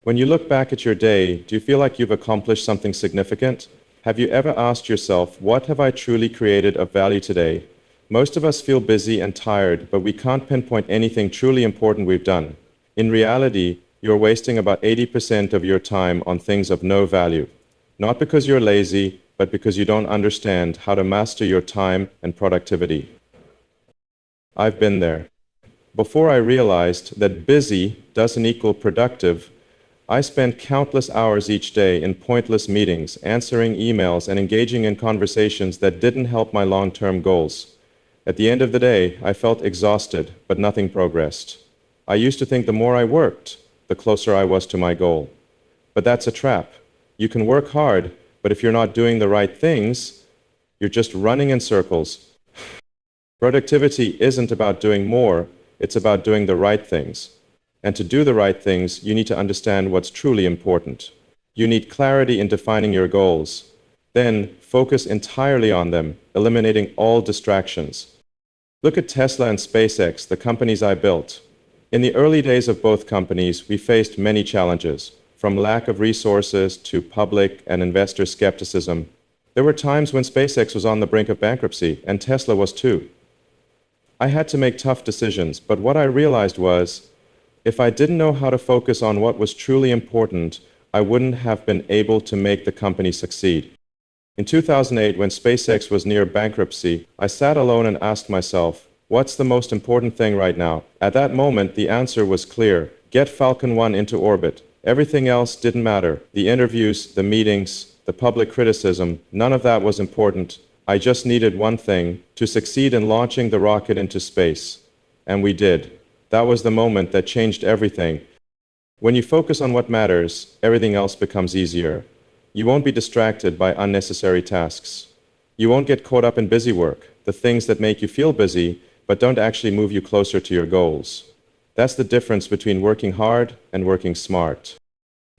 When you look back at your day, do you feel like you've accomplished something significant? Have you ever asked yourself, what have I truly created of value today? Most of us feel busy and tired, but we can't pinpoint anything truly important we've done. In reality, you're wasting about 80% of your time on things of no value. Not because you're lazy, but because you don't understand how to master your time and productivity. I've been there. Before I realized that busy doesn't equal productive, I spent countless hours each day in pointless meetings, answering emails, and engaging in conversations that didn't help my long-term goals. At the end of the day, I felt exhausted, but nothing progressed. I used to think the more I worked, the closer I was to my goal. But that's a trap. You can work hard, but if you're not doing the right things, you're just running in circles. Productivity isn't about doing more, it's about doing the right things. And to do the right things, you need to understand what's truly important. You need clarity in defining your goals. Then, focus entirely on them, eliminating all distractions. Look at Tesla and SpaceX, the companies I built. In the early days of both companies, we faced many challenges, from lack of resources to public and investor skepticism. There were times when SpaceX was on the brink of bankruptcy, and Tesla was too. I had to make tough decisions, but what I realized was, if I didn't know how to focus on what was truly important, I wouldn't have been able to make the company succeed. In 2008, when SpaceX was near bankruptcy, I sat alone and asked myself, what's the most important thing right now? At that moment, the answer was clear. Get Falcon 1 into orbit. Everything else didn't matter. The interviews, the meetings, the public criticism, none of that was important. I just needed one thing, to succeed in launching the rocket into space. And we did. That was the moment that changed everything. When you focus on what matters, everything else becomes easier. You won't be distracted by unnecessary tasks. You won't get caught up in busy work, the things that make you feel busy, but don't actually move you closer to your goals. That's the difference between working hard and working smart.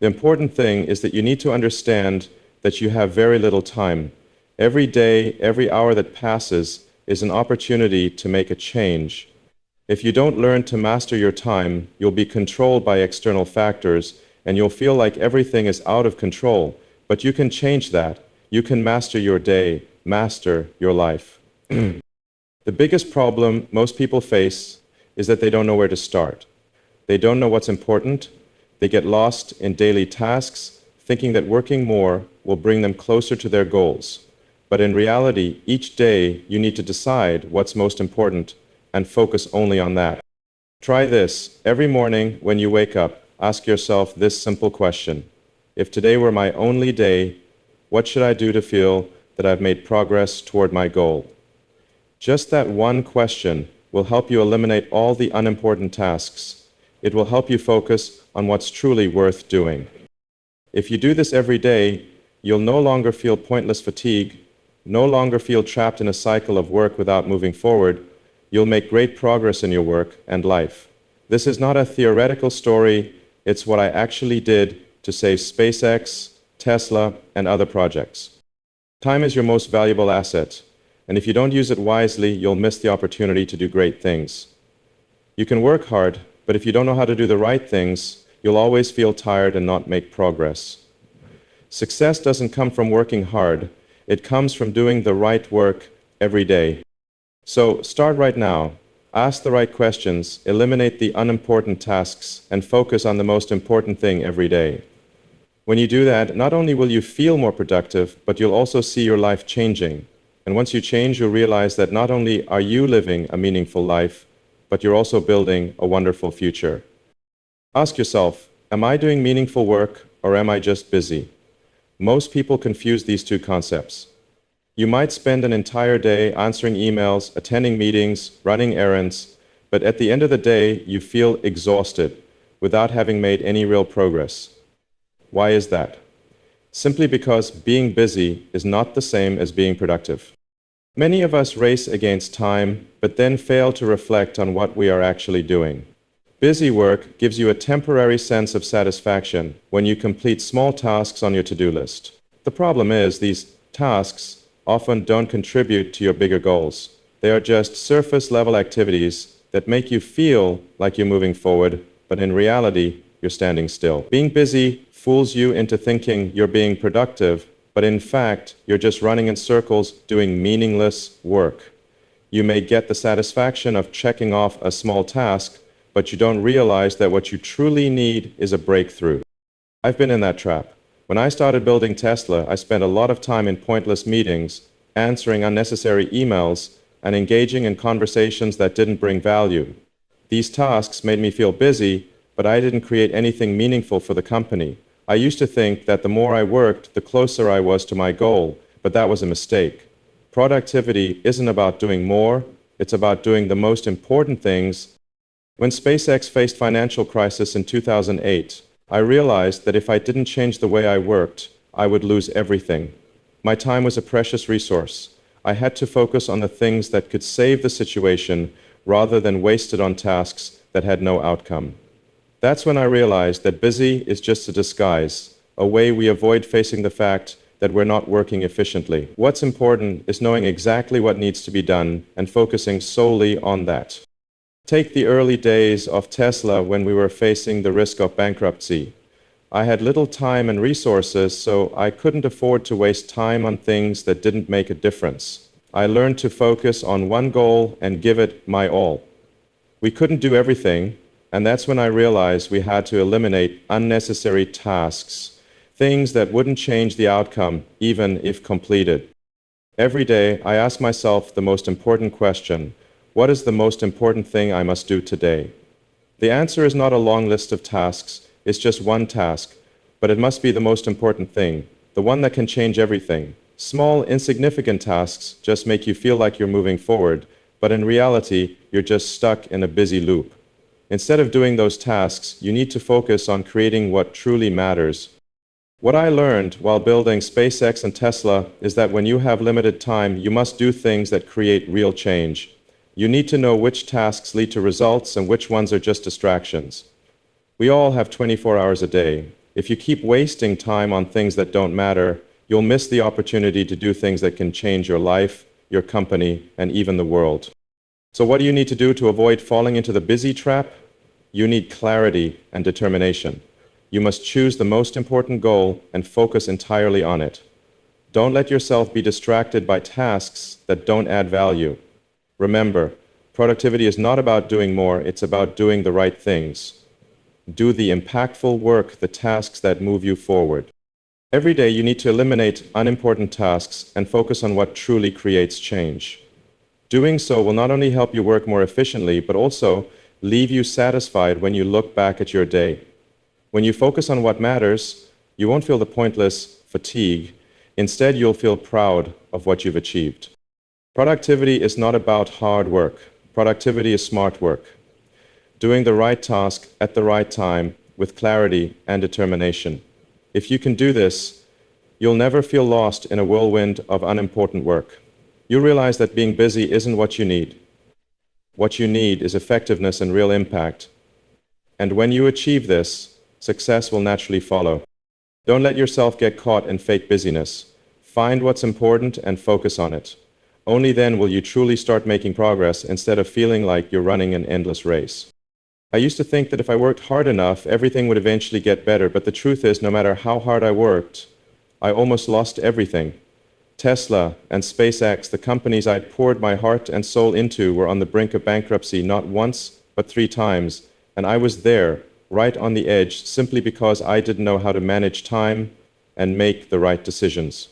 The important thing is that you need to understand that you have very little time. Every day, every hour that passes is an opportunity to make a change. If you don't learn to master your time, you'll be controlled by external factors, and you'll feel like everything is out of control. But you can change that. You can master your day, master your life. The biggest problem most people face is that they don't know where to start. They don't know what's important. They get lost in daily tasks, thinking that working more will bring them closer to their goals. But in reality, each day you need to decide what's most important and focus only on that. Try this. Every morning when you wake up, ask yourself this simple question. If today were my only day, what should I do to feel that I've made progress toward my goal? Just that one question will help you eliminate all the unimportant tasks. It will help you focus on what's truly worth doing. If you do this every day, you'll no longer feel pointless fatigue, no longer feel trapped in a cycle of work without moving forward. You'll make great progress in your work and life. This is not a theoretical story, it's what I actually did to save SpaceX, Tesla, and other projects. Time is your most valuable asset, and if you don't use it wisely, you'll miss the opportunity to do great things. You can work hard, but if you don't know how to do the right things, you'll always feel tired and not make progress. Success doesn't come from working hard, it comes from doing the right work every day. So start right now. Ask the right questions, eliminate the unimportant tasks, and focus on the most important thing every day. When you do that, not only will you feel more productive, but you'll also see your life changing. And once you change, you'll realize that not only are you living a meaningful life, but you're also building a wonderful future. Ask yourself, am I doing meaningful work or am I just busy? Most people confuse these two concepts. You might spend an entire day answering emails, attending meetings, running errands, but at the end of the day, you feel exhausted without having made any real progress. Why is that? Simply because being busy is not the same as being productive. Many of us race against time, but then fail to reflect on what we are actually doing. Busy work gives you a temporary sense of satisfaction when you complete small tasks on your to-do list. The problem is these tasks often don't contribute to your bigger goals. They are just surface-level activities that make you feel like you're moving forward, but in reality, you're standing still. Being busy fools you into thinking you're being productive, but in fact, you're just running in circles doing meaningless work. You may get the satisfaction of checking off a small task, but you don't realize that what you truly need is a breakthrough. I've been in that trap. When I started building Tesla, I spent a lot of time in pointless meetings, answering unnecessary emails, and engaging in conversations that didn't bring value. These tasks made me feel busy, but I didn't create anything meaningful for the company. I used to think that the more I worked, the closer I was to my goal, but that was a mistake. Productivity isn't about doing more, it's about doing the most important things. When SpaceX faced financial crisis in 2008, I realized that if I didn't change the way I worked, I would lose everything. My time was a precious resource. I had to focus on the things that could save the situation rather than waste it on tasks that had no outcome. That's when I realized that busy is just a disguise, a way we avoid facing the fact that we're not working efficiently. What's important is knowing exactly what needs to be done and focusing solely on that. Take the early days of Tesla when we were facing the risk of bankruptcy. I had little time and resources, so I couldn't afford to waste time on things that didn't make a difference. I learned to focus on one goal and give it my all. We couldn't do everything, and that's when I realized we had to eliminate unnecessary tasks, things that wouldn't change the outcome, even if completed. Every day, I ask myself the most important question: what is the most important thing I must do today? The answer is not a long list of tasks, it's just one task, but it must be the most important thing, the one that can change everything. Small, insignificant tasks just make you feel like you're moving forward, but in reality, you're just stuck in a busy loop. Instead of doing those tasks, you need to focus on creating what truly matters. What I learned while building SpaceX and Tesla is that when you have limited time, you must do things that create real change. You need to know which tasks lead to results and which ones are just distractions. We all have 24 hours a day. If you keep wasting time on things that don't matter, you'll miss the opportunity to do things that can change your life, your company, and even the world. So what do you need to do to avoid falling into the busy trap? You need clarity and determination. You must choose the most important goal and focus entirely on it. Don't let yourself be distracted by tasks that don't add value. Remember, productivity is not about doing more, it's about doing the right things. Do the impactful work, the tasks that move you forward. Every day you need to eliminate unimportant tasks and focus on what truly creates change. Doing so will not only help you work more efficiently, but also leave you satisfied when you look back at your day. When you focus on what matters, you won't feel the pointless fatigue. Instead, you'll feel proud of what you've achieved. Productivity is not about hard work. Productivity is smart work. Doing the right task at the right time with clarity and determination. If you can do this, you'll never feel lost in a whirlwind of unimportant work. You'll realize that being busy isn't what you need. What you need is effectiveness and real impact. And when you achieve this, success will naturally follow. Don't let yourself get caught in fake busyness. Find what's important and focus on it. Only then will you truly start making progress instead of feeling like you're running an endless race. I used to think that if I worked hard enough, everything would eventually get better, but the truth is, no matter how hard I worked, I almost lost everything. Tesla and SpaceX, the companies I'd poured my heart and soul into, were on the brink of bankruptcy not once, but 3 times, and I was there, right on the edge, simply because I didn't know how to manage time and make the right decisions.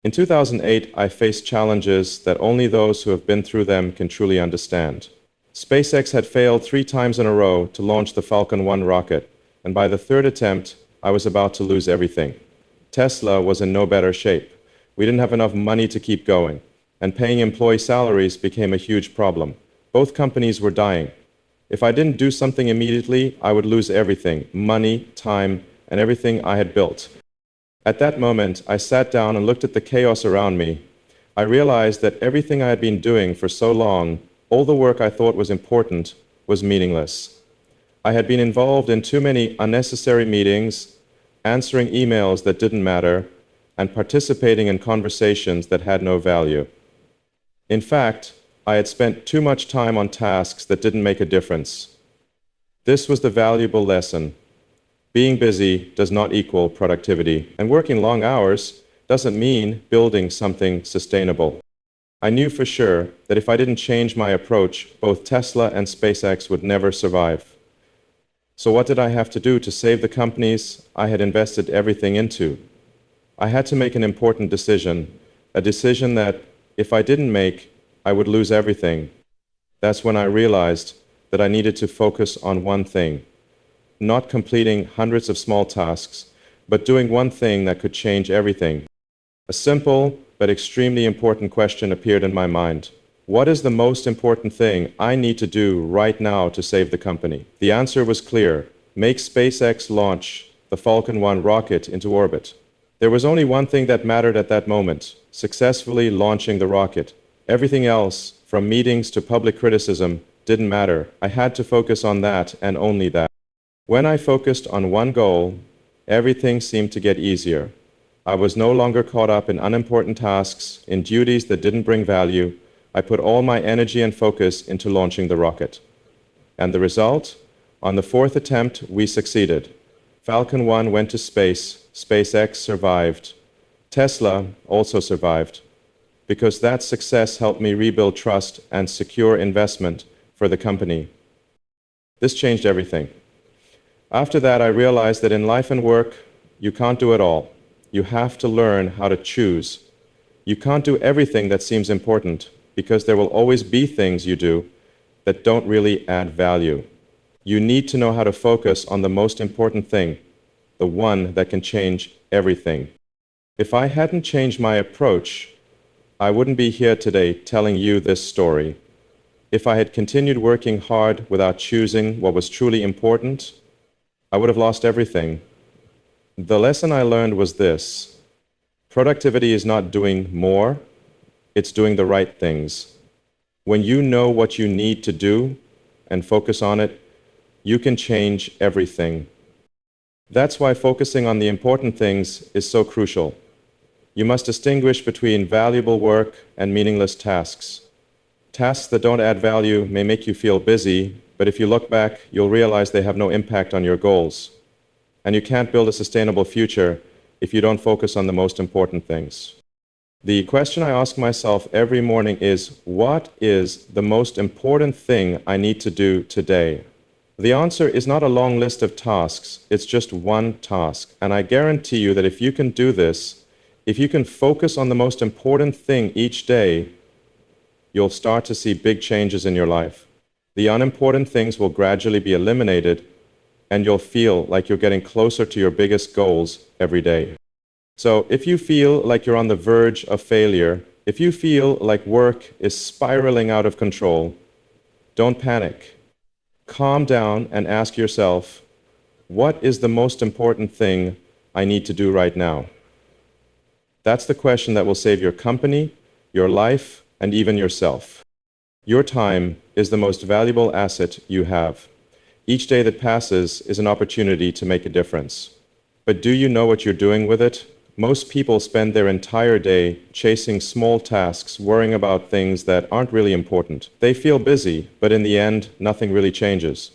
In 2008, I faced challenges that only those who have been through them can truly understand. SpaceX had failed 3 times in a row to launch the Falcon 1 rocket, and by the 3rd attempt, I was about to lose everything. Tesla was in no better shape. We didn't have enough money to keep going, and paying employee salaries became a huge problem. Both companies were dying. If I didn't do something immediately, I would lose everything: money, time, and everything I had built. At that moment, I sat down and looked at the chaos around me. I realized that everything I had been doing for so long, all the work I thought was important, was meaningless. I had been involved in too many unnecessary meetings, answering emails that didn't matter, and participating in conversations that had no value. In fact, I had spent too much time on tasks that didn't make a difference. This was the valuable lesson. Being busy does not equal productivity, and working long hours doesn't mean building something sustainable. I knew for sure that if I didn't change my approach, both Tesla and SpaceX would never survive. So what did I have to do to save the companies I had invested everything into? I had to make an important decision, a decision that, if I didn't make, I would lose everything. That's when I realized that I needed to focus on one thing, not completing hundreds of small tasks, but doing one thing that could change everything. A simple but extremely important question appeared in my mind. What is the most important thing I need to do right now to save the company? The answer was clear. Make SpaceX launch the Falcon 1 rocket into orbit. There was only one thing that mattered at that moment: successfully launching the rocket. Everything else, from meetings to public criticism, didn't matter. I had to focus on that and only that. When I focused on one goal, everything seemed to get easier. I was no longer caught up in unimportant tasks, in duties that didn't bring value. I put all my energy and focus into launching the rocket. And the result? On the fourth attempt, we succeeded. Falcon 1 went to space, SpaceX survived. Tesla also survived, because that success helped me rebuild trust and secure investment for the company. This changed everything. After that, I realized that in life and work, you can't do it all. You have to learn how to choose. You can't do everything that seems important, because there will always be things you do that don't really add value. You need to know how to focus on the most important thing, the one that can change everything. If I hadn't changed my approach, I wouldn't be here today telling you this story. If I had continued working hard without choosing what was truly important, I would have lost everything. The lesson I learned was this: productivity is not doing more, it's doing the right things. When you know what you need to do and focus on it, you can change everything. That's why focusing on the important things is so crucial. You must distinguish between valuable work and meaningless tasks. Tasks that don't add value may make you feel busy, but if you look back, you'll realize they have no impact on your goals. And you can't build a sustainable future if you don't focus on the most important things. The question I ask myself every morning is, what is the most important thing I need to do today? The answer is not a long list of tasks, it's just one task. And I guarantee you that if you can do this, if you can focus on the most important thing each day, you'll start to see big changes in your life. The unimportant things will gradually be eliminated, and you'll feel like you're getting closer to your biggest goals every day. So if you feel like you're on the verge of failure, if you feel like work is spiraling out of control, don't panic. Calm down and ask yourself, what is the most important thing I need to do right now? That's the question that will save your company, your life, and even yourself. Your time is the most valuable asset you have. Each day that passes is an opportunity to make a difference. But do you know what you're doing with it? Most people spend their entire day chasing small tasks, worrying about things that aren't really important. They feel busy, but in the end, nothing really changes.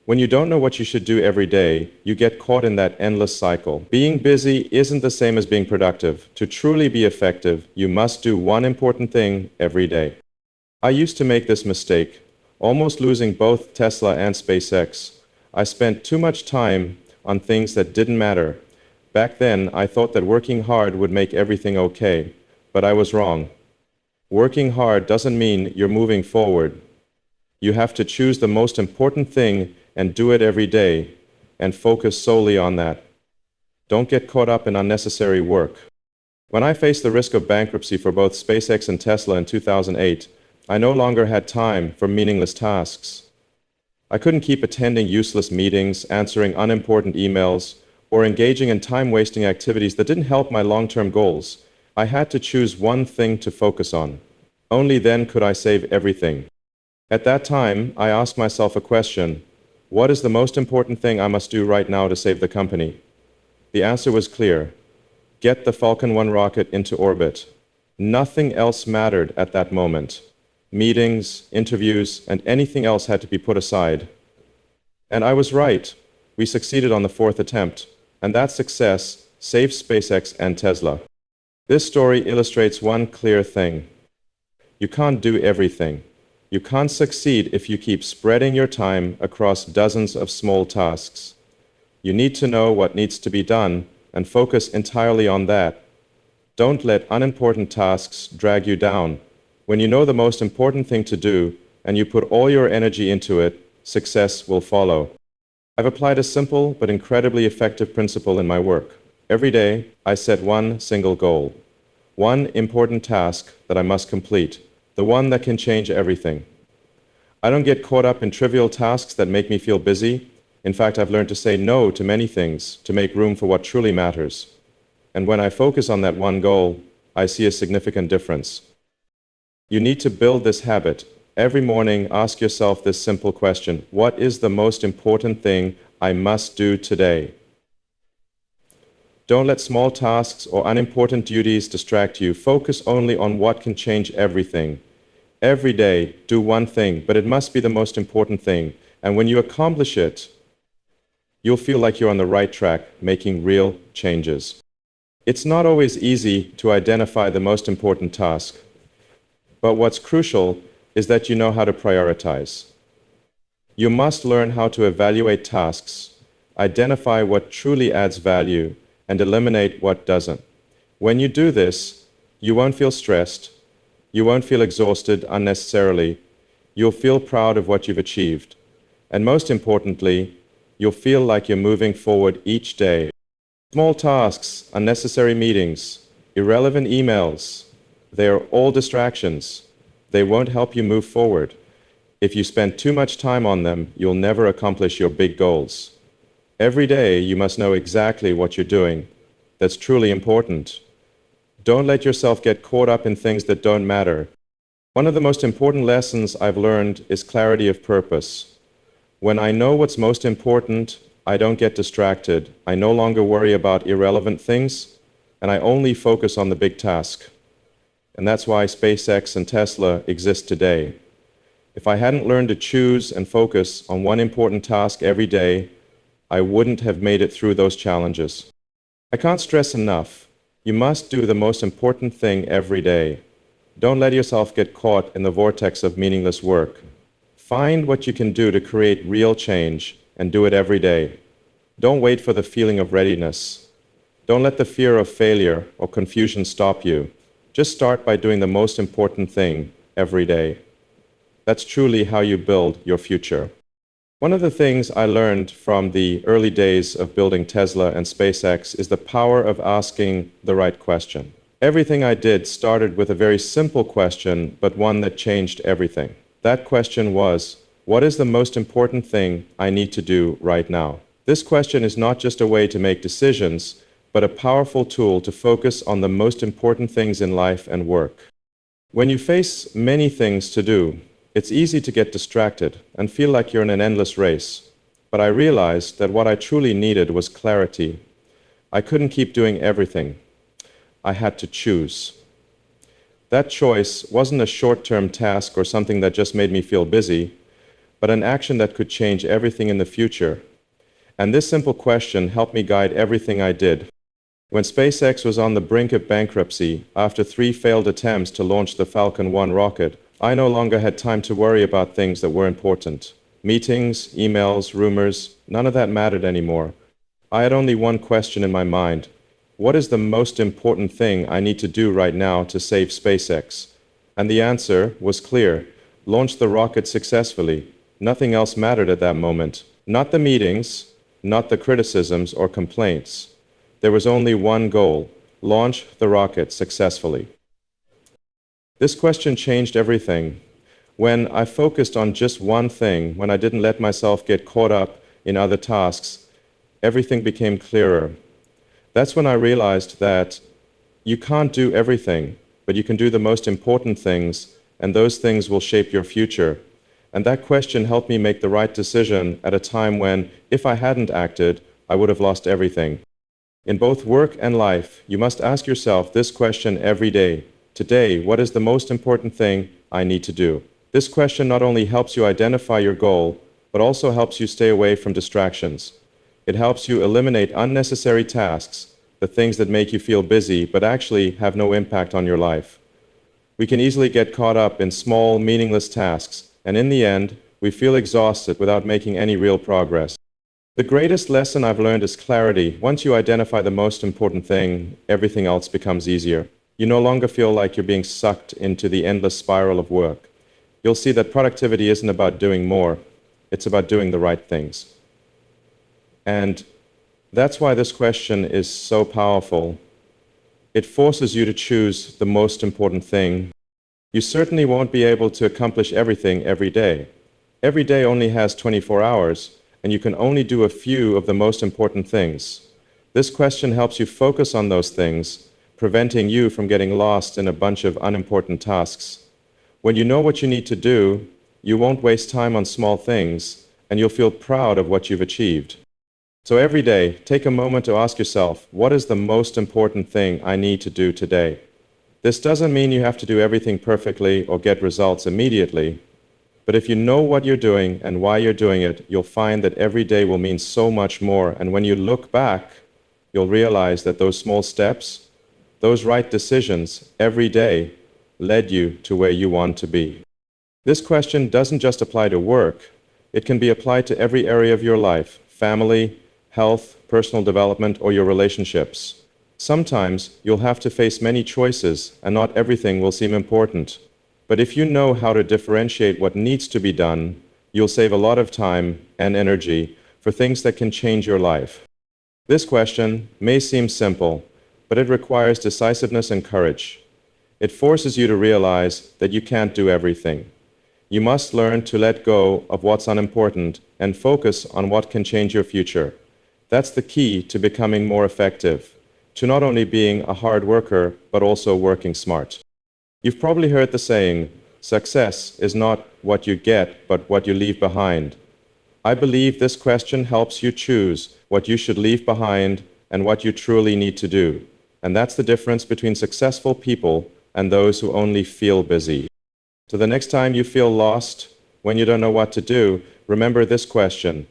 When you don't know what you should do every day, you get caught in that endless cycle. Being busy isn't the same as being productive. To truly be effective, you must do one important thing every day. I used to make this mistake, almost losing both Tesla and SpaceX. I spent too much time on things that didn't matter. Back then, I thought that working hard would make everything okay, but I was wrong. Working hard doesn't mean you're moving forward. You have to choose the most important thing and do it every day, and focus solely on that. Don't get caught up in unnecessary work. When I faced the risk of bankruptcy for both SpaceX and Tesla in 2008, I no longer had time for meaningless tasks. I couldn't keep attending useless meetings, answering unimportant emails, or engaging in time-wasting activities that didn't help my long-term goals. I had to choose one thing to focus on. Only then could I save everything. At that time, I asked myself a question: what is the most important thing I must do right now to save the company? The answer was clear: get the Falcon 1 rocket into orbit. Nothing else mattered at that moment. Meetings, interviews, and anything else had to be put aside. And I was right. We succeeded on the fourth attempt, and that success saved SpaceX and Tesla. This story illustrates one clear thing. You can't do everything. You can't succeed if you keep spreading your time across dozens of small tasks. You need to know what needs to be done and focus entirely on that. Don't let unimportant tasks drag you down. When you know the most important thing to do and you put all your energy into it, success will follow. I've applied a simple but incredibly effective principle in my work. Every day, I set one single goal, one important task that I must complete, the one that can change everything. I don't get caught up in trivial tasks that make me feel busy. In fact, I've learned to say no to many things to make room for what truly matters. And when I focus on that one goal, I see a significant difference. You need to build this habit. Every morning, ask yourself this simple question: what is the most important thing I must do today? Don't let small tasks or unimportant duties distract you. Focus only on what can change everything. Every day, do one thing, but it must be the most important thing. And when you accomplish it, you'll feel like you're on the right track, making real changes. It's not always easy to identify the most important task, but what's crucial is that you know how to prioritize. You must learn how to evaluate tasks, identify what truly adds value, and eliminate what doesn't. When you do this, you won't feel stressed, you won't feel exhausted unnecessarily, you'll feel proud of what you've achieved, and most importantly, you'll feel like you're moving forward each day. Small tasks, unnecessary meetings, irrelevant emails, they are all distractions. They won't help you move forward. If you spend too much time on them, you'll never accomplish your big goals. Every day, you must know exactly what you're doing. That's truly important. Don't let yourself get caught up in things that don't matter. One of the most important lessons I've learned is clarity of purpose. When I know what's most important, I don't get distracted. I no longer worry about irrelevant things, and I only focus on the big task. And that's why SpaceX and Tesla exist today. If I hadn't learned to choose and focus on one important task every day, I wouldn't have made it through those challenges. I can't stress enough. You must do the most important thing every day. Don't let yourself get caught in the vortex of meaningless work. Find what you can do to create real change and do it every day. Don't wait for the feeling of readiness. Don't let the fear of failure or confusion stop you. Just start by doing the most important thing every day. That's truly how you build your future. One of the things I learned from the early days of building Tesla and SpaceX is the power of asking the right question. Everything I did started with a very simple question, but one that changed everything. That question was, what is the most important thing I need to do right now? This question is not just a way to make decisions, but a powerful tool to focus on the most important things in life and work. When you face many things to do, it's easy to get distracted and feel like you're in an endless race. But I realized that what I truly needed was clarity. I couldn't keep doing everything. I had to choose. That choice wasn't a short-term task or something that just made me feel busy, but an action that could change everything in the future. And this simple question helped me guide everything I did. When SpaceX was on the brink of bankruptcy after 3 failed attempts to launch the Falcon 1 rocket, I no longer had time to worry about things that were important. Meetings, emails, rumors, none of that mattered anymore. I had only one question in my mind. What is the most important thing I need to do right now to save SpaceX? And the answer was clear. Launch the rocket successfully. Nothing else mattered at that moment. Not the meetings, not the criticisms or complaints. There was only one goal: launch the rocket successfully. This question changed everything. When I focused on just one thing, when I didn't let myself get caught up in other tasks, everything became clearer. That's when I realized that you can't do everything, but you can do the most important things, and those things will shape your future. And that question helped me make the right decision at a time when, if I hadn't acted, I would have lost everything. In both work and life, you must ask yourself this question every day. Today, what is the most important thing I need to do? This question not only helps you identify your goal, but also helps you stay away from distractions. It helps you eliminate unnecessary tasks, the things that make you feel busy but actually have no impact on your life. We can easily get caught up in small, meaningless tasks, and in the end, we feel exhausted without making any real progress. The greatest lesson I've learned is clarity. Once you identify the most important thing, everything else becomes easier. You no longer feel like you're being sucked into the endless spiral of work. You'll see that productivity isn't about doing more, it's about doing the right things. And that's why this question is so powerful. It forces you to choose the most important thing. You certainly won't be able to accomplish everything every day. Every day only has 24 hours, and you can only do a few of the most important things. This question helps you focus on those things, preventing you from getting lost in a bunch of unimportant tasks. When you know what you need to do, you won't waste time on small things, and you'll feel proud of what you've achieved. So every day, take a moment to ask yourself, what is the most important thing I need to do today? This doesn't mean you have to do everything perfectly or get results immediately. But if you know what you're doing and why you're doing it, you'll find that every day will mean so much more. And when you look back, you'll realize that those small steps, those right decisions every day led you to where you want to be. This question doesn't just apply to work. It can be applied to every area of your life: family, health, personal development, or your relationships. Sometimes you'll have to face many choices, and not everything will seem important. But if you know how to differentiate what needs to be done, you'll save a lot of time and energy for things that can change your life. This question may seem simple, but it requires decisiveness and courage. It forces you to realize that you can't do everything. You must learn to let go of what's unimportant and focus on what can change your future. That's the key to becoming more effective, to not only being a hard worker, but also working smart. You've probably heard the saying, success is not what you get, but what you leave behind. I believe this question helps you choose what you should leave behind and what you truly need to do. And that's the difference between successful people and those who only feel busy. So the next time you feel lost, when you don't know what to do, remember this question: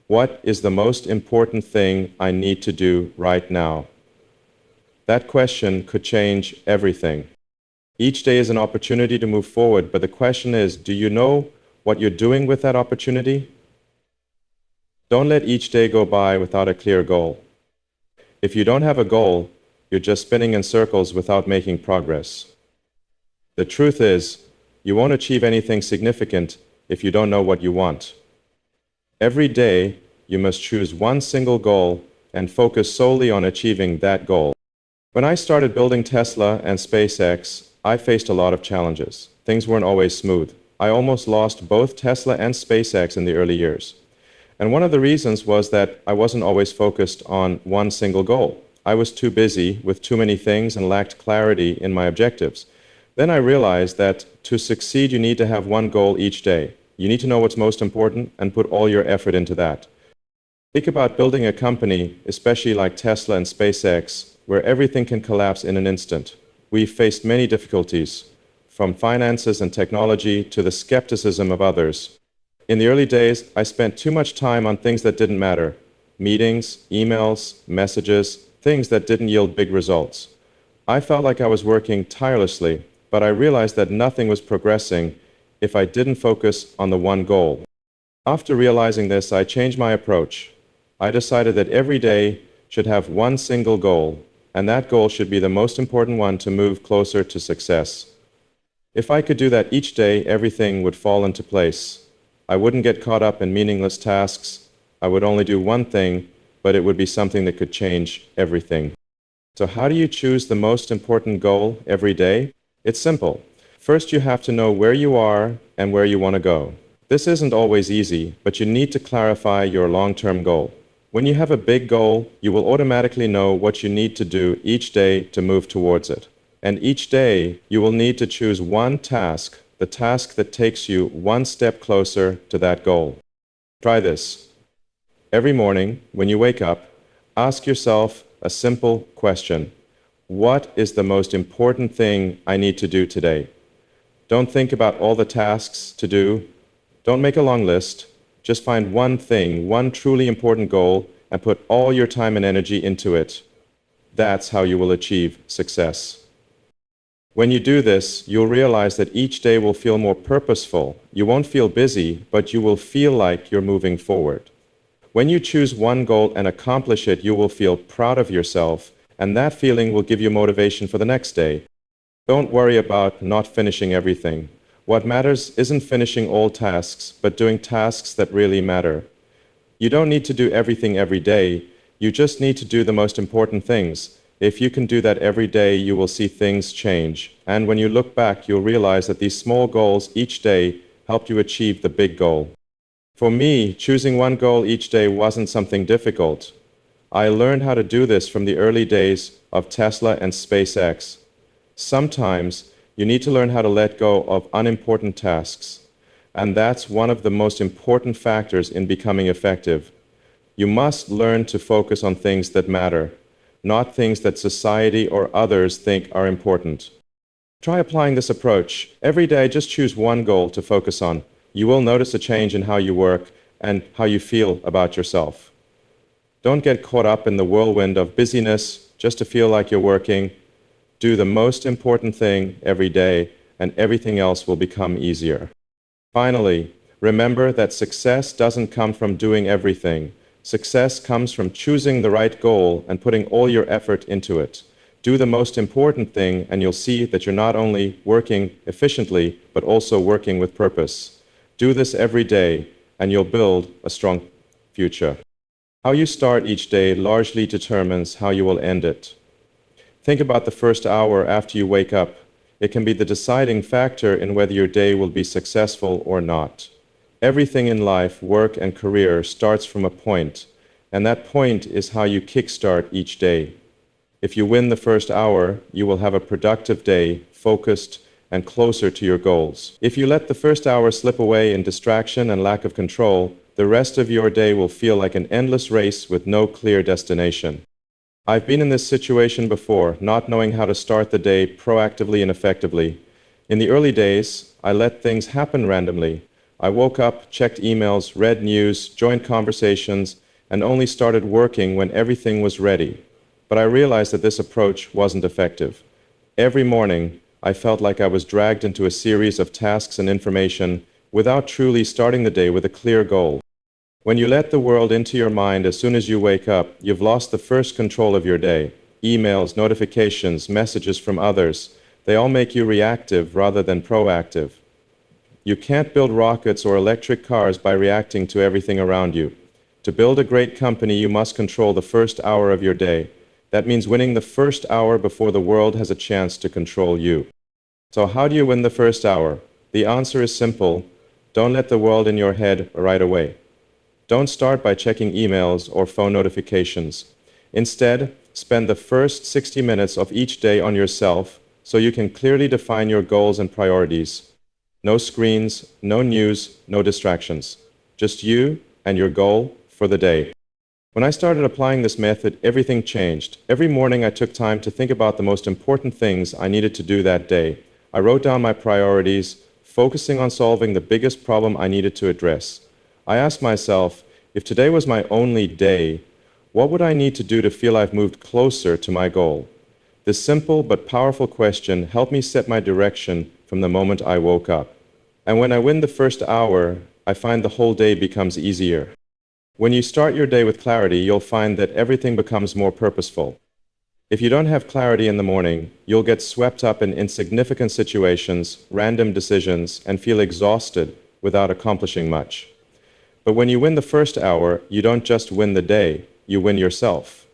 what is the most important thing I need to do right now? That question could change everything. Each day is an opportunity to move forward, but the question is, do you know what you're doing with that opportunity? Don't let each day go by without a clear goal. If you don't have a goal, you're just spinning in circles without making progress. The truth is, you won't achieve anything significant if you don't know what you want. Every day, you must choose one single goal and focus solely on achieving that goal. When I started building Tesla and SpaceX, I faced a lot of challenges. Things weren't always smooth. I almost lost both Tesla and SpaceX in the early years. And one of the reasons was that I wasn't always focused on one single goal. I was too busy with too many things and lacked clarity in my objectives. Then I realized that to succeed, you need to have one goal each day. You need to know what's most important and put all your effort into that. Think about building a company, especially like Tesla and SpaceX, where everything can collapse in an instant. We've faced many difficulties, from finances and technology to the skepticism of others. In the early days, I spent too much time on things that didn't matter: meetings, emails, messages, things that didn't yield big results. I felt like I was working tirelessly, but I realized that nothing was progressing if I didn't focus on the one goal. After realizing this, I changed my approach. I decided that every day should have one single goal, and that goal should be the most important one to move closer to success. If I could do that each day, everything would fall into place. I wouldn't get caught up in meaningless tasks. I would only do one thing, but it would be something that could change everything. So how do you choose the most important goal every day? It's simple. First, you have to know where you are and where you want to go. This isn't always easy, but you need to clarify your long-term goal. When you have a big goal, you will automatically know what you need to do each day to move towards it. And each day, you will need to choose one task, the task that takes you one step closer to that goal. Try this. Every morning, when you wake up, ask yourself a simple question. What is the most important thing I need to do today? Don't think about all the tasks to do. Don't make a long list. Just find one thing, one truly important goal, and put all your time and energy into it. That's how you will achieve success. When you do this, you'll realize that each day will feel more purposeful. You won't feel busy, but you will feel like you're moving forward. When you choose one goal and accomplish it, you will feel proud of yourself, and that feeling will give you motivation for the next day. Don't worry about not finishing everything. What matters isn't finishing all tasks, but doing tasks that really matter. You don't need to do everything every day. You just need to do the most important things. If you can do that every day, you will see things change. And when you look back, you'll realize that these small goals each day helped you achieve the big goal. For me, choosing one goal each day wasn't something difficult. I learned how to do this from the early days of Tesla and SpaceX. Sometimes you need to learn how to let go of unimportant tasks. And that's one of the most important factors in becoming effective. You must learn to focus on things that matter, not things that society or others think are important. Try applying this approach. Every day, just choose one goal to focus on. You will notice a change in how you work and how you feel about yourself. Don't get caught up in the whirlwind of busyness just to feel like you're working. Do the most important thing every day, and everything else will become easier. Finally, remember that success doesn't come from doing everything. Success comes from choosing the right goal and putting all your effort into it. Do the most important thing, and you'll see that you're not only working efficiently, but also working with purpose. Do this every day, and you'll build a strong future. How you start each day largely determines how you will end it. Think about the first hour after you wake up. It can be the deciding factor in whether your day will be successful or not. Everything in life, work and career starts from a point, and that point is how you kickstart each day. If you win the first hour, you will have a productive day, focused and closer to your goals. If you let the first hour slip away in distraction and lack of control, the rest of your day will feel like an endless race with no clear destination. I've been in this situation before, not knowing how to start the day proactively and effectively. In the early days, I let things happen randomly. I woke up, checked emails, read news, joined conversations, and only started working when everything was ready. But I realized that this approach wasn't effective. Every morning, I felt like I was dragged into a series of tasks and information without truly starting the day with a clear goal. When you let the world into your mind as soon as you wake up, you've lost the first control of your day. Emails, notifications, messages from others, they all make you reactive rather than proactive. You can't build rockets or electric cars by reacting to everything around you. To build a great company, you must control the first hour of your day. That means winning the first hour before the world has a chance to control you. So how do you win the first hour? The answer is simple. Don't let the world in your head right away. Don't start by checking emails or phone notifications. Instead, spend the first 60 minutes of each day on yourself so you can clearly define your goals and priorities. No screens, no news, no distractions. Just you and your goal for the day. When I started applying this method, everything changed. Every morning I took time to think about the most important things I needed to do that day. I wrote down my priorities, focusing on solving the biggest problem I needed to address. I asked myself, if today was my only day, what would I need to do to feel I've moved closer to my goal? This simple but powerful question helped me set my direction from the moment I woke up. And when I win the first hour, I find the whole day becomes easier. When you start your day with clarity, you'll find that everything becomes more purposeful. If you don't have clarity in the morning, you'll get swept up in insignificant situations, random decisions, and feel exhausted without accomplishing much. But when you win the first hour, you don't just win the day, you win yourself.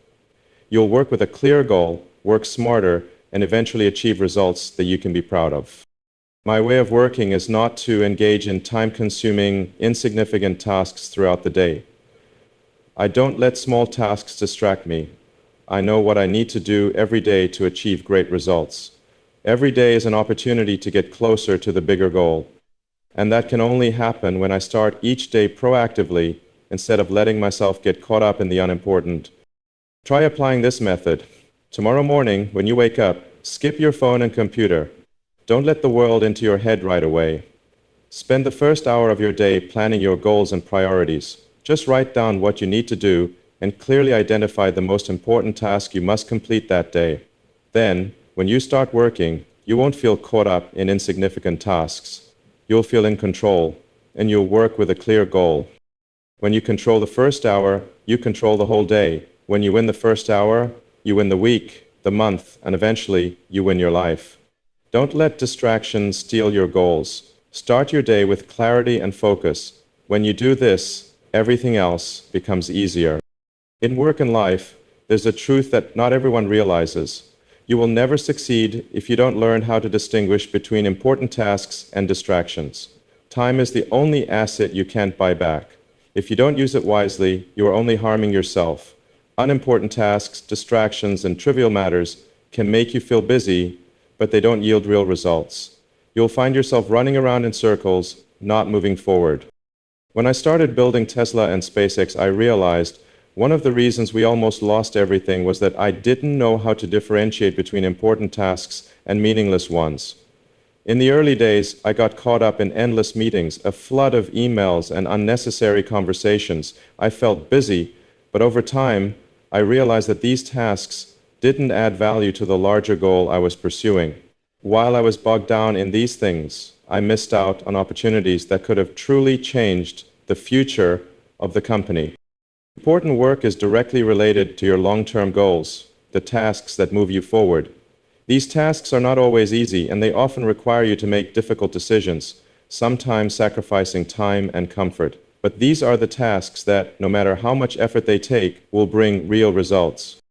You'll work with a clear goal, work smarter, and eventually achieve results that you can be proud of. My way of working is not to engage in time-consuming, insignificant tasks throughout the day. I don't let small tasks distract me. I know what I need to do every day to achieve great results. Every day is an opportunity to get closer to the bigger goal. And that can only happen when I start each day proactively instead of letting myself get caught up in the unimportant. Try applying this method. Tomorrow morning, when you wake up, skip your phone and computer. Don't let the world into your head right away. Spend the first hour of your day planning your goals and priorities. Just write down what you need to do and clearly identify the most important task you must complete that day. Then, when you start working, you won't feel caught up in insignificant tasks. You'll feel in control, and you'll work with a clear goal. When you control the first hour, you control the whole day. When you win the first hour, you win the week, the month, and eventually, you win your life. Don't let distractions steal your goals. Start your day with clarity and focus. When you do this, everything else becomes easier. In work and life, there's a truth that not everyone realizes. You will never succeed if you don't learn how to distinguish between important tasks and distractions. Time is the only asset you can't buy back. If you don't use it wisely, you are only harming yourself. Unimportant tasks, distractions, and trivial matters can make you feel busy, but they don't yield real results. You'll find yourself running around in circles, not moving forward. When I started building Tesla and SpaceX, I realized one of the reasons we almost lost everything was that I didn't know how to differentiate between important tasks and meaningless ones. In the early days, I got caught up in endless meetings, a flood of emails and unnecessary conversations. I felt busy, but over time, I realized that these tasks didn't add value to the larger goal I was pursuing. While I was bogged down in these things, I missed out on opportunities that could have truly changed the future of the company. Important work is directly related to your long-term goals, the tasks that move you forward. These tasks are not always easy, and they often require you to make difficult decisions, sometimes sacrificing time and comfort. But these are the tasks that, no matter how much effort they take, will bring real results.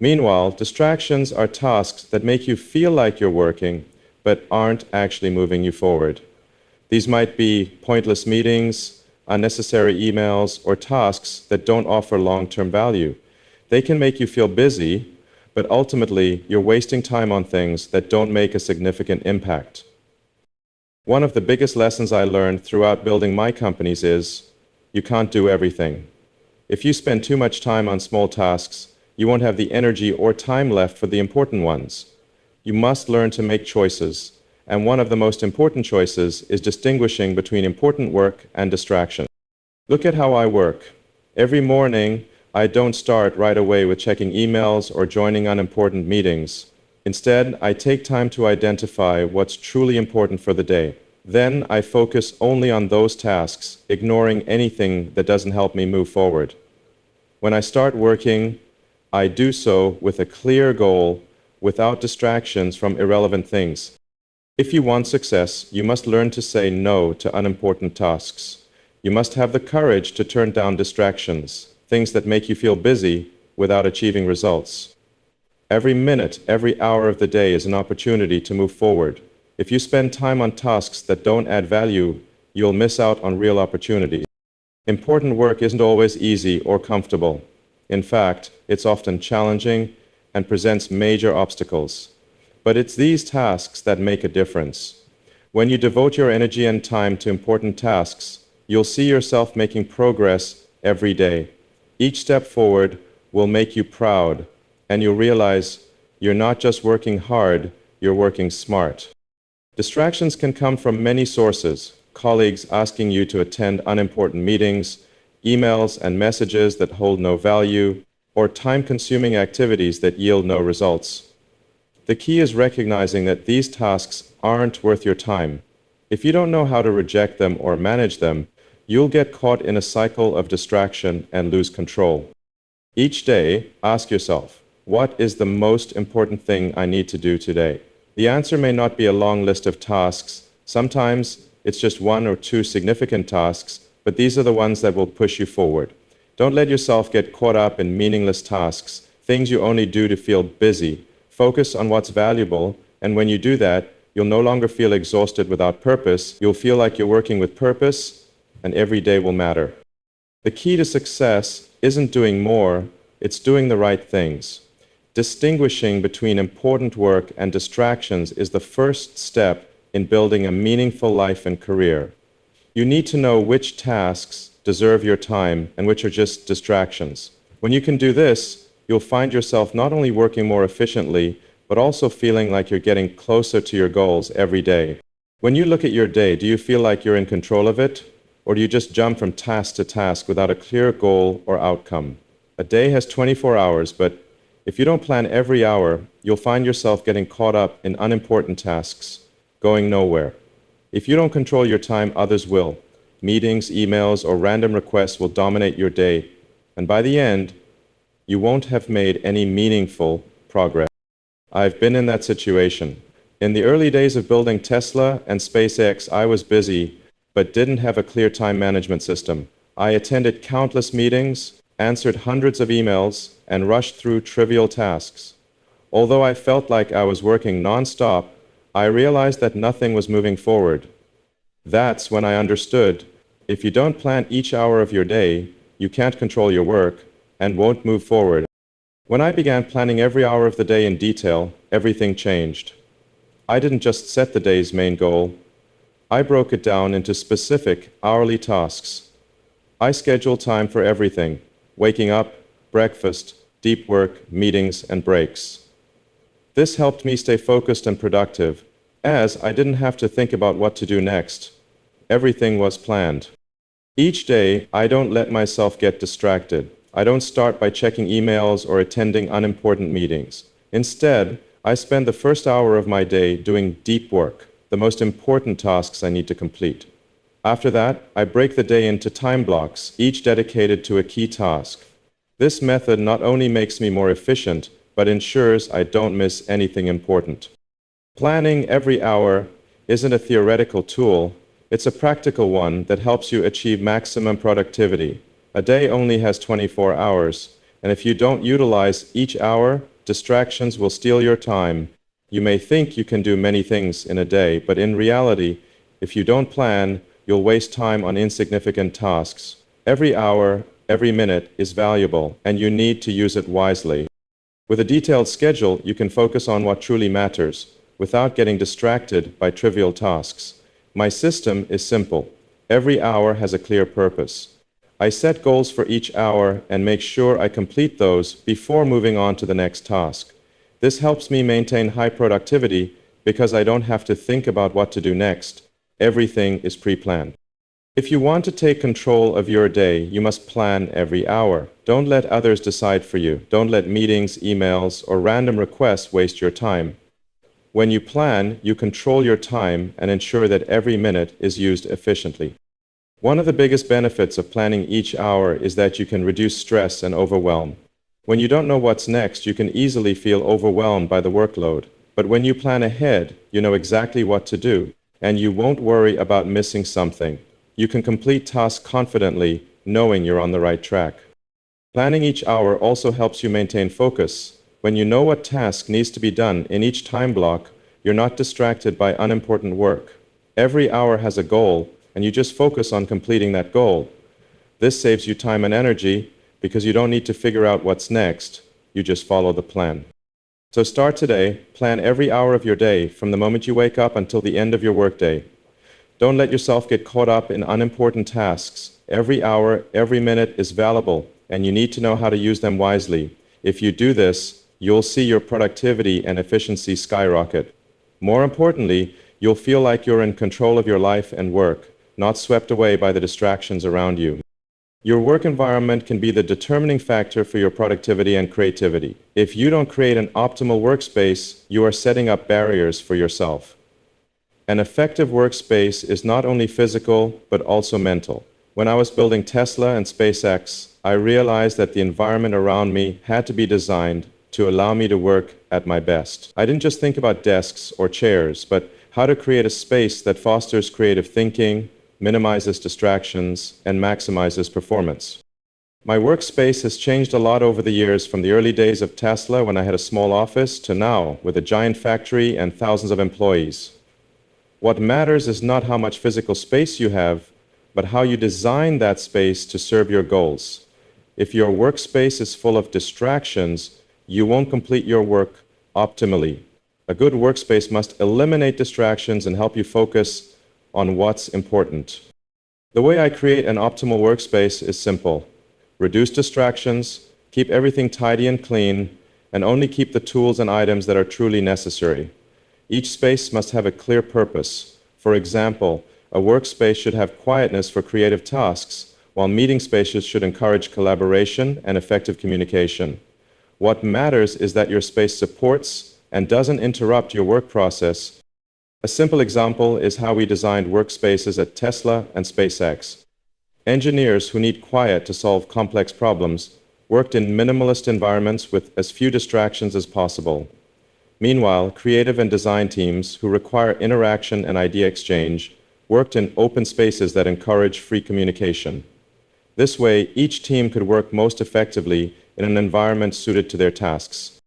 Meanwhile, distractions are tasks that make you feel like you're working, but aren't actually moving you forward. These might be pointless meetings, unnecessary emails, or tasks that don't offer long-term value. They can make you feel busy, but ultimately, you're wasting time on things that don't make a significant impact. One of the biggest lessons I learned throughout building my companies is, you can't do everything. If you spend too much time on small tasks, you won't have the energy or time left for the important ones. You must learn to make choices, and one of the most important choices is distinguishing between important work and distraction. Look at how I work. Every morning, I don't start right away with checking emails or joining unimportant meetings. Instead, I take time to identify what's truly important for the day. Then I focus only on those tasks, ignoring anything that doesn't help me move forward. When I start working, I do so with a clear goal, without distractions from irrelevant things. If you want success, you must learn to say no to unimportant tasks. You must have the courage to turn down distractions, things that make you feel busy without achieving results. Every minute, every hour of the day is an opportunity to move forward. If you spend time on tasks that don't add value, you'll miss out on real opportunities. Important work isn't always easy or comfortable. In fact, it's often challenging and presents major obstacles. But it's these tasks that make a difference. When you devote your energy and time to important tasks, you'll see yourself making progress every day. Each step forward will make you proud, and you'll realize you're not just working hard, you're working smart. Distractions can come from many sources: colleagues asking you to attend unimportant meetings, emails and messages that hold no value, or time-consuming activities that yield no results. The key is recognizing that these tasks aren't worth your time. If you don't know how to reject them or manage them, you'll get caught in a cycle of distraction and lose control. Each day, ask yourself, what is the most important thing I need to do today? The answer may not be a long list of tasks. Sometimes it's just one or two significant tasks, but these are the ones that will push you forward. Don't let yourself get caught up in meaningless tasks, things you only do to feel busy. Focus on what's valuable, and when you do that, you'll no longer feel exhausted without purpose. You'll feel like you're working with purpose, and every day will matter. The key to success isn't doing more, it's doing the right things. Distinguishing between important work and distractions is the first step in building a meaningful life and career. You need to know which tasks deserve your time and which are just distractions. When you can do this, you'll find yourself not only working more efficiently, but also feeling like you're getting closer to your goals every day. When you look at your day, do you feel like you're in control of it? Or do you just jump from task to task without a clear goal or outcome? A day has 24 hours, but if you don't plan every hour, you'll find yourself getting caught up in unimportant tasks, going nowhere. If you don't control your time, others will. Meetings, emails, or random requests will dominate your day, and by the end, you won't have made any meaningful progress. I've been in that situation. In the early days of building Tesla and SpaceX, I was busy, but didn't have a clear time management system. I attended countless meetings, answered hundreds of emails, and rushed through trivial tasks. Although I felt like I was working non-stop, I realized that nothing was moving forward. That's when I understood, if you don't plan each hour of your day, you can't control your work and won't move forward. When I began planning every hour of the day in detail, everything changed. I didn't just set the day's main goal. I broke it down into specific hourly tasks. I scheduled time for everything: waking up, breakfast, deep work, meetings, and breaks. This helped me stay focused and productive, as I didn't have to think about what to do next. Everything was planned. Each day, I don't let myself get distracted. I don't start by checking emails or attending unimportant meetings. Instead, I spend the first hour of my day doing deep work, the most important tasks I need to complete. After that, I break the day into time blocks, each dedicated to a key task. This method not only makes me more efficient, but ensures I don't miss anything important. Planning every hour isn't a theoretical tool, it's a practical one that helps you achieve maximum productivity. A day only has 24 hours, and if you don't utilize each hour, distractions will steal your time. You may think you can do many things in a day, but in reality, if you don't plan, you'll waste time on insignificant tasks. Every hour, every minute is valuable, and you need to use it wisely. With a detailed schedule, you can focus on what truly matters, without getting distracted by trivial tasks. My system is simple. Every hour has a clear purpose. I set goals for each hour and make sure I complete those before moving on to the next task. This helps me maintain high productivity because I don't have to think about what to do next. Everything is pre-planned. If you want to take control of your day, you must plan every hour. Don't let others decide for you. Don't let meetings, emails, or random requests waste your time. When you plan, you control your time and ensure that every minute is used efficiently. One of the biggest benefits of planning each hour is that you can reduce stress and overwhelm. When you don't know what's next, you can easily feel overwhelmed by the workload. But when you plan ahead, you know exactly what to do, and you won't worry about missing something. You can complete tasks confidently, knowing you're on the right track. Planning each hour also helps you maintain focus. When you know what task needs to be done in each time block, you're not distracted by unimportant work. Every hour has a goal, and you just focus on completing that goal. This saves you time and energy because you don't need to figure out what's next. You just follow the plan. So start today. Plan every hour of your day from the moment you wake up until the end of your workday. Don't let yourself get caught up in unimportant tasks. Every hour, every minute is valuable, and you need to know how to use them wisely. If you do this, you'll see your productivity and efficiency skyrocket. More importantly, you'll feel like you're in control of your life and work, not swept away by the distractions around you. Your work environment can be the determining factor for your productivity and creativity. If you don't create an optimal workspace, you are setting up barriers for yourself. An effective workspace is not only physical, but also mental. When I was building Tesla and SpaceX, I realized that the environment around me had to be designed to allow me to work at my best. I didn't just think about desks or chairs, but how to create a space that fosters creative thinking, minimizes distractions, and maximizes performance. My workspace has changed a lot over the years, from the early days of Tesla when I had a small office to now with a giant factory and thousands of employees. What matters is not how much physical space you have, but how you design that space to serve your goals. If your workspace is full of distractions, you won't complete your work optimally. A good workspace must eliminate distractions and help you focus on what's important. The way I create an optimal workspace is simple. Reduce distractions, keep everything tidy and clean, and only keep the tools and items that are truly necessary. Each space must have a clear purpose. For example, a workspace should have quietness for creative tasks, while meeting spaces should encourage collaboration and effective communication. What matters is that your space supports and doesn't interrupt your work process. A simple example is how we designed workspaces at Tesla and SpaceX. Engineers who need quiet to solve complex problems worked in minimalist environments with as few distractions as possible. Meanwhile, creative and design teams who require interaction and idea exchange worked in open spaces that encourage free communication. This way, each team could work most effectively in an environment suited to their tasks.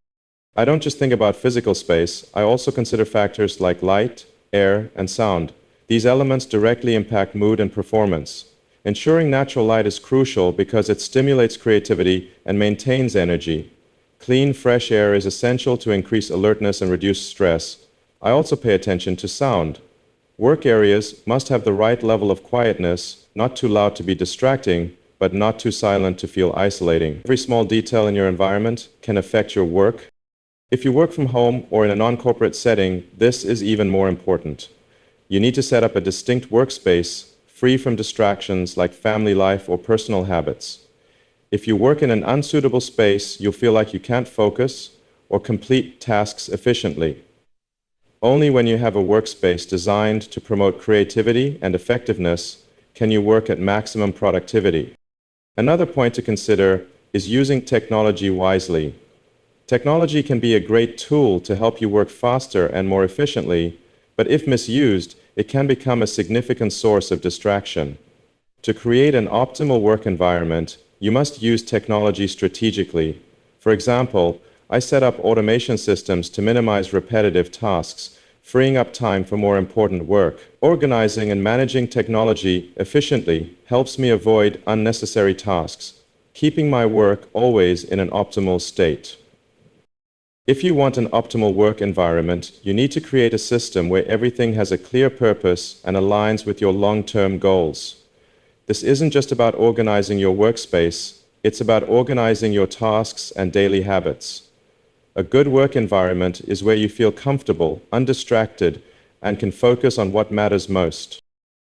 I don't just think about physical space, I also consider factors like light, air, and sound. These elements directly impact mood and performance. Ensuring natural light is crucial because it stimulates creativity and maintains energy. Clean, fresh air is essential to increase alertness and reduce stress. I also pay attention to sound. Work areas must have the right level of quietness, not too loud to be distracting, but not too silent to feel isolating. Every small detail in your environment can affect your work. If you work from home or in a non-corporate setting, this is even more important. You need to set up a distinct workspace, free from distractions like family life or personal habits. If you work in an unsuitable space, you'll feel like you can't focus or complete tasks efficiently. Only when you have a workspace designed to promote creativity and effectiveness can you work at maximum productivity. Another point to consider is using technology wisely. Technology can be a great tool to help you work faster and more efficiently, but if misused, it can become a significant source of distraction. To create an optimal work environment, you must use technology strategically. For example, I set up automation systems to minimize repetitive tasks, freeing up time for more important work. Organizing and managing technology efficiently helps me avoid unnecessary tasks, keeping my work always in an optimal state. If you want an optimal work environment, you need to create a system where everything has a clear purpose and aligns with your long-term goals. This isn't just about organizing your workspace, it's about organizing your tasks and daily habits. A good work environment is where you feel comfortable, undistracted, and can focus on what matters most.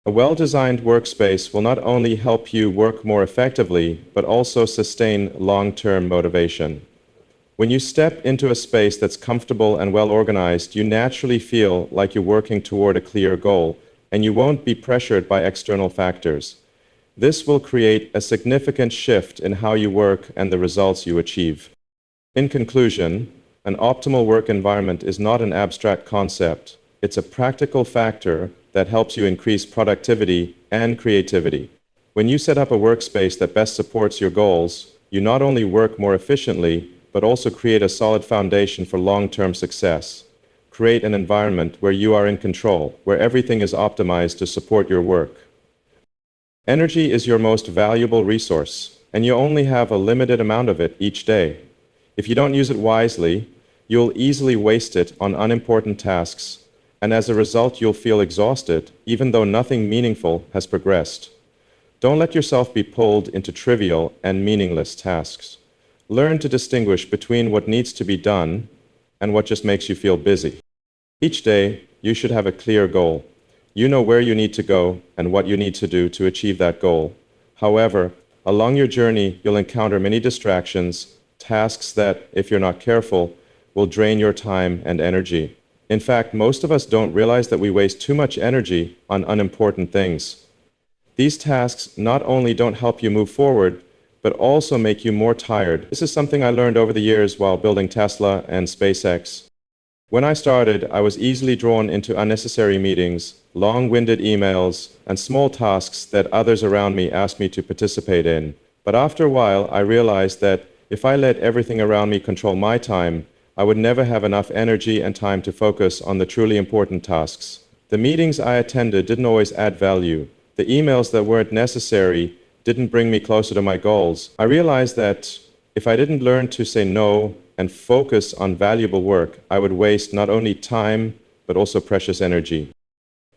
A well-designed workspace will not only help you work more effectively, but also sustain long-term motivation. When you step into a space that's comfortable and well-organized, you naturally feel like you're working toward a clear goal, and you won't be pressured by external factors. This will create a significant shift in how you work and the results you achieve. In conclusion, an optimal work environment is not an abstract concept. It's a practical factor that helps you increase productivity and creativity. When you set up a workspace that best supports your goals, you not only work more efficiently, but also create a solid foundation for long-term success. Create an environment where you are in control, where everything is optimized to support your work. Energy is your most valuable resource, and you only have a limited amount of it each day. If you don't use it wisely, you'll easily waste it on unimportant tasks, and as a result you'll feel exhausted, even though nothing meaningful has progressed. Don't let yourself be pulled into trivial and meaningless tasks. Learn to distinguish between what needs to be done and what just makes you feel busy. Each day, you should have a clear goal. You know where you need to go and what you need to do to achieve that goal. However, along your journey, you'll encounter many distractions, tasks that, if you're not careful, will drain your time and energy. In fact, most of us don't realize that we waste too much energy on unimportant things. These tasks not only don't help you move forward, but also make you more tired. This is something I learned over the years while building Tesla and SpaceX. When I started, I was easily drawn into unnecessary meetings, long-winded emails, and small tasks that others around me asked me to participate in. But after a while, I realized that if I let everything around me control my time, I would never have enough energy and time to focus on the truly important tasks. The meetings I attended didn't always add value. The emails that weren't necessary didn't bring me closer to my goals. I realized that if I didn't learn to say no and focus on valuable work, I would waste not only time, but also precious energy.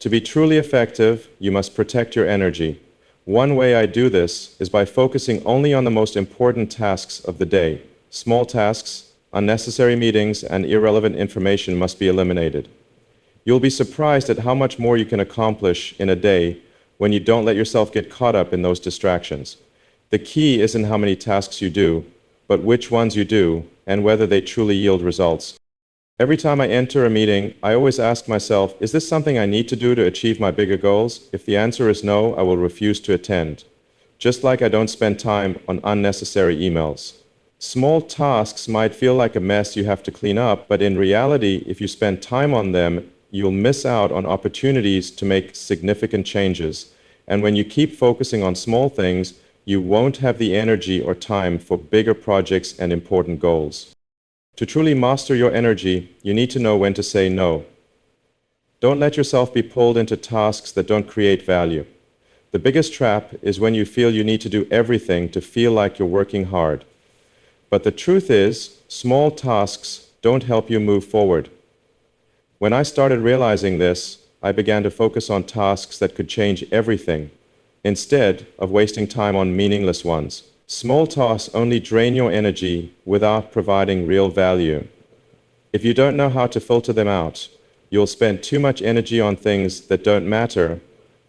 To be truly effective, you must protect your energy. One way I do this is by focusing only on the most important tasks of the day. Small tasks, unnecessary meetings, and irrelevant information must be eliminated. You'll be surprised at how much more you can accomplish in a day when you don't let yourself get caught up in those distractions. The key isn't how many tasks you do, but which ones you do and whether they truly yield results. Every time I enter a meeting, I always ask myself, is this something I need to do to achieve my bigger goals? If the answer is no, I will refuse to attend. Just like I don't spend time on unnecessary emails. Small tasks might feel like a mess you have to clean up, but in reality, if you spend time on them, you'll miss out on opportunities to make significant changes. And when you keep focusing on small things, you won't have the energy or time for bigger projects and important goals. To truly master your energy, you need to know when to say no. Don't let yourself be pulled into tasks that don't create value. The biggest trap is when you feel you need to do everything to feel like you're working hard. But the truth is, small tasks don't help you move forward. When I started realizing this, I began to focus on tasks that could change everything, instead of wasting time on meaningless ones. Small tasks only drain your energy without providing real value. If you don't know how to filter them out, you'll spend too much energy on things that don't matter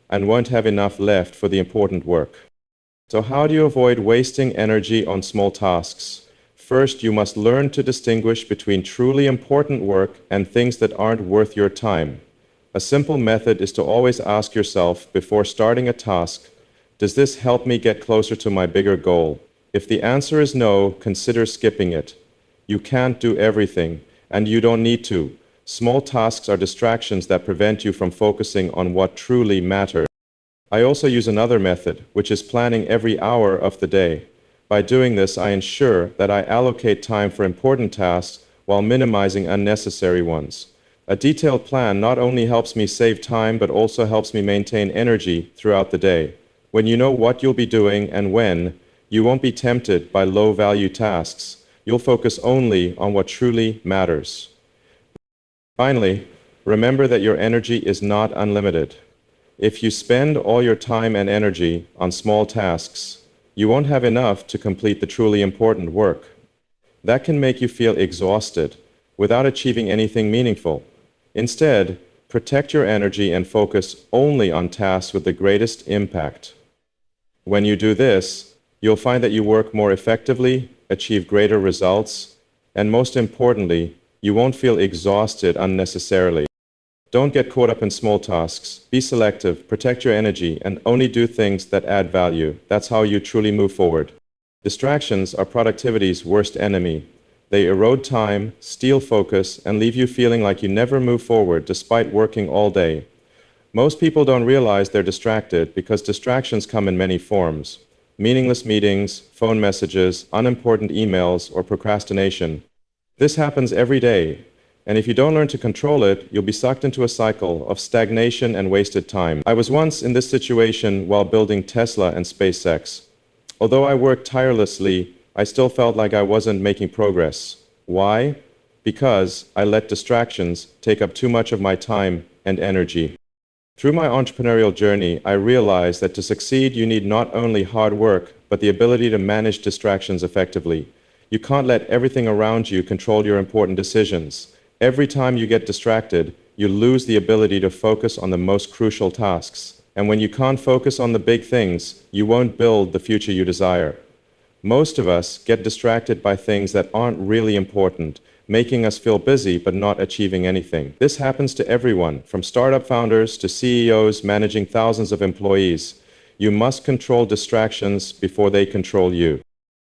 and won't have enough left for the important work. So how do you avoid wasting energy on small tasks? First, you must learn to distinguish between truly important work and things that aren't worth your time. A simple method is to always ask yourself before starting a task, does this help me get closer to my bigger goal? If the answer is no, consider skipping it. You can't do everything, and you don't need to. Small tasks are distractions that prevent you from focusing on what truly matters. I also use another method, which is planning every hour of the day. By doing this, I ensure that I allocate time for important tasks while minimizing unnecessary ones. A detailed plan not only helps me save time, but also helps me maintain energy throughout the day. When you know what you'll be doing and when, you won't be tempted by low-value tasks. You'll focus only on what truly matters. Finally, remember that your energy is not unlimited. If you spend all your time and energy on small tasks, you won't have enough to complete the truly important work. That can make you feel exhausted without achieving anything meaningful. Instead, protect your energy and focus only on tasks with the greatest impact. When you do this, you'll find that you work more effectively, achieve greater results, and most importantly, you won't feel exhausted unnecessarily. Don't get caught up in small tasks. Be selective, protect your energy, and only do things that add value. That's how you truly move forward. Distractions are productivity's worst enemy. They erode time, steal focus, and leave you feeling like you never move forward despite working all day. Most people don't realize they're distracted because distractions come in many forms. Meaningless meetings, phone messages, unimportant emails, or procrastination. This happens every day, and if you don't learn to control it, you'll be sucked into a cycle of stagnation and wasted time. I was once in this situation while building Tesla and SpaceX. Although I worked tirelessly, I still felt like I wasn't making progress. Why? Because I let distractions take up too much of my time and energy. Through my entrepreneurial journey, I realized that to succeed, you need not only hard work, but the ability to manage distractions effectively. You can't let everything around you control your important decisions. Every time you get distracted, you lose the ability to focus on the most crucial tasks. And when you can't focus on the big things, you won't build the future you desire. Most of us get distracted by things that aren't really important, making us feel busy but not achieving anything. This happens to everyone, from startup founders to CEOs managing thousands of employees. You must control distractions before they control you.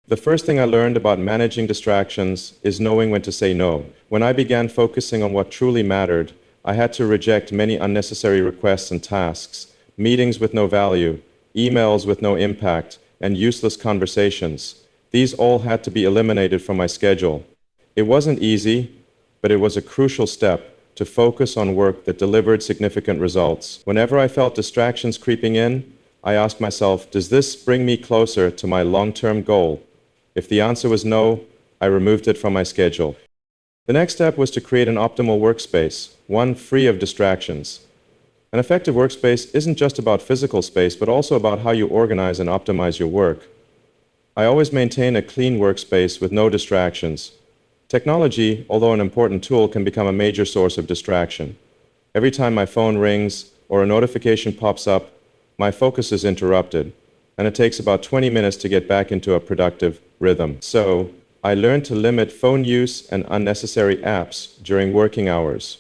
The first thing I learned about managing distractions is knowing when to say no. When I began focusing on what truly mattered, I had to reject many unnecessary requests and tasks, meetings with no value, emails with no impact, and useless conversations. These all had to be eliminated from my schedule. It wasn't easy, but it was a crucial step to focus on work that delivered significant results. Whenever I felt distractions creeping in, I asked myself, does this bring me closer to my long-term goal? If the answer was no, I removed it from my schedule. The next step was to create an optimal workspace, one free of distractions. An effective workspace isn't just about physical space, but also about how you organize and optimize your work. I always maintain a clean workspace with no distractions. Technology, although an important tool, can become a major source of distraction. Every time my phone rings or a notification pops up, my focus is interrupted, and it takes about 20 minutes to get back into a productive rhythm. So, I learned to limit phone use and unnecessary apps during working hours.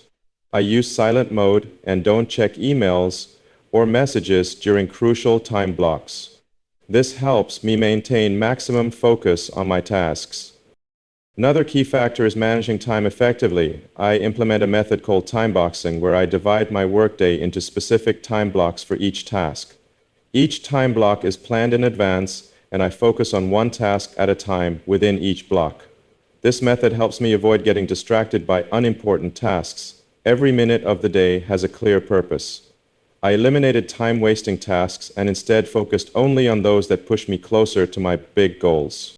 I use silent mode and don't check emails or messages during crucial time blocks. This helps me maintain maximum focus on my tasks. Another key factor is managing time effectively. I implement a method called time boxing, where I divide my workday into specific time blocks for each task. Each time block is planned in advance, and I focus on one task at a time within each block. This method helps me avoid getting distracted by unimportant tasks. Every minute of the day has a clear purpose. I eliminated time-wasting tasks and instead focused only on those that push me closer to my big goals.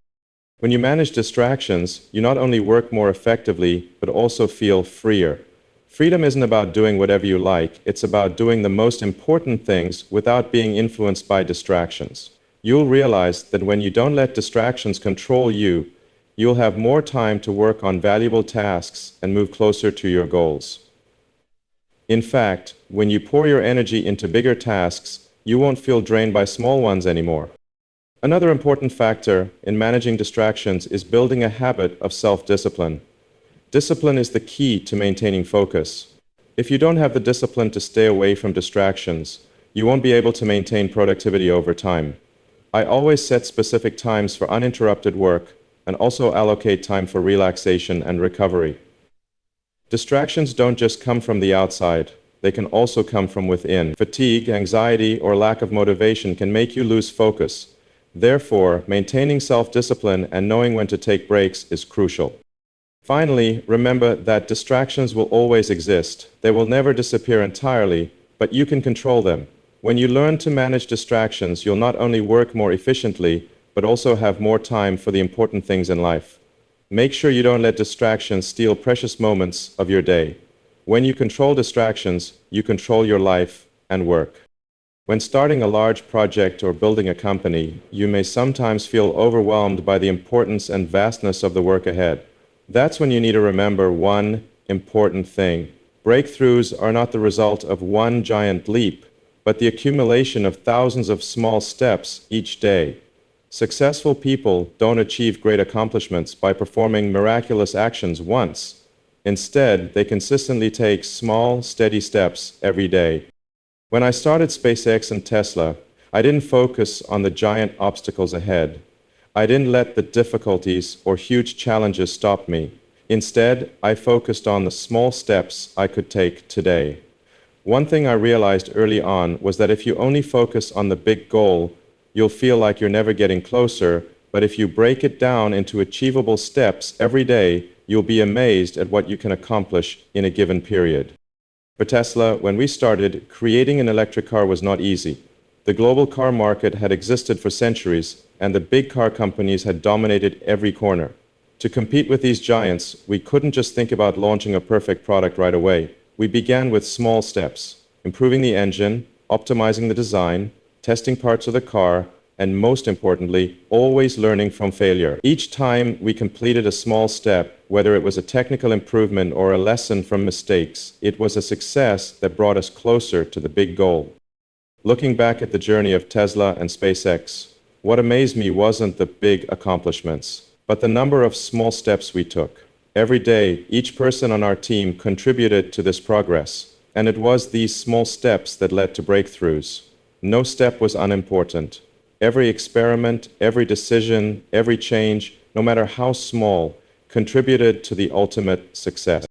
When you manage distractions, you not only work more effectively, but also feel freer. Freedom isn't about doing whatever you like, it's about doing the most important things without being influenced by distractions. You'll realize that when you don't let distractions control you, you'll have more time to work on valuable tasks and move closer to your goals. In fact, when you pour your energy into bigger tasks, you won't feel drained by small ones anymore. Another important factor in managing distractions is building a habit of self-discipline. Discipline is the key to maintaining focus. If you don't have the discipline to stay away from distractions, you won't be able to maintain productivity over time. I always set specific times for uninterrupted work and also allocate time for relaxation and recovery. Distractions don't just come from the outside, they can also come from within. Fatigue, anxiety, or lack of motivation can make you lose focus. Therefore, maintaining self-discipline and knowing when to take breaks is crucial. Finally, remember that distractions will always exist. They will never disappear entirely, but you can control them. When you learn to manage distractions, you'll not only work more efficiently, but also have more time for the important things in life. Make sure you don't let distractions steal precious moments of your day. When you control distractions, you control your life and work. When starting a large project or building a company, you may sometimes feel overwhelmed by the importance and vastness of the work ahead. That's when you need to remember one important thing. Breakthroughs are not the result of one giant leap, but the accumulation of thousands of small steps each day. Successful people don't achieve great accomplishments by performing miraculous actions once. Instead, they consistently take small, steady steps every day. When I started SpaceX and Tesla, I didn't focus on the giant obstacles ahead. I didn't let the difficulties or huge challenges stop me. Instead, I focused on the small steps I could take today. One thing I realized early on was that if you only focus on the big goal, you'll feel like you're never getting closer, but if you break it down into achievable steps every day, you'll be amazed at what you can accomplish in a given period. For Tesla, when we started, creating an electric car was not easy. The global car market had existed for centuries, and the big car companies had dominated every corner. To compete with these giants, we couldn't just think about launching a perfect product right away. We began with small steps, improving the engine, optimizing the design, testing parts of the car, and most importantly, always learning from failure. Each time we completed a small step, whether it was a technical improvement or a lesson from mistakes, it was a success that brought us closer to the big goal. Looking back at the journey of Tesla and SpaceX, what amazed me wasn't the big accomplishments, but the number of small steps we took. Every day, each person on our team contributed to this progress, and it was these small steps that led to breakthroughs. No step was unimportant. Every experiment, every decision, every change, no matter how small, contributed to the ultimate success.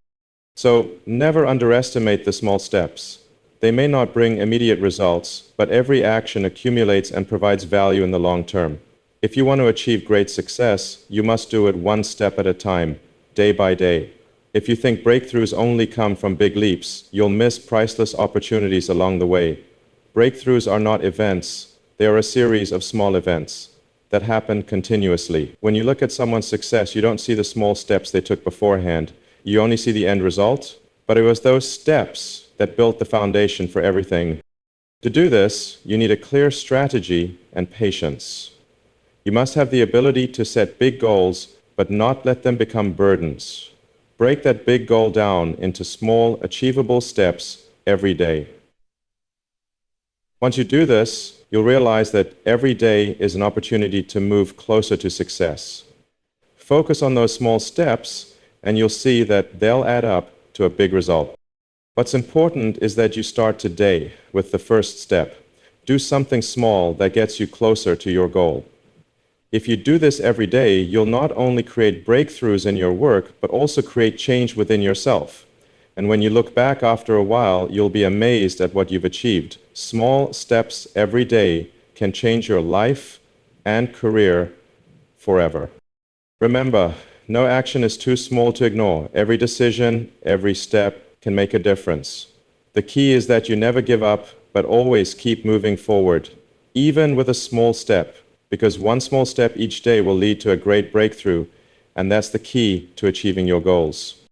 So, never underestimate the small steps. They may not bring immediate results, but every action accumulates and provides value in the long term. If you want to achieve great success, you must do it one step at a time, day by day. If you think breakthroughs only come from big leaps, you'll miss priceless opportunities along the way. Breakthroughs are not events. They are a series of small events that happen continuously. When you look at someone's success, you don't see the small steps they took beforehand. You only see the end result, but it was those steps that built the foundation for everything. To do this, you need a clear strategy and patience. You must have the ability to set big goals, but not let them become burdens. Break that big goal down into small, achievable steps every day. Once you do this, you'll realize that every day is an opportunity to move closer to success. Focus on those small steps, and you'll see that they'll add up to a big result. What's important is that you start today with the first step. Do something small that gets you closer to your goal. If you do this every day, you'll not only create breakthroughs in your work, but also create change within yourself. And when you look back after a while, you'll be amazed at what you've achieved. Small steps every day can change your life and career forever. Remember, no action is too small to ignore. Every decision, every step can make a difference. The key is that you never give up, but always keep moving forward, even with a small step, because one small step each day will lead to a great breakthrough, and that's the key to achieving your goals.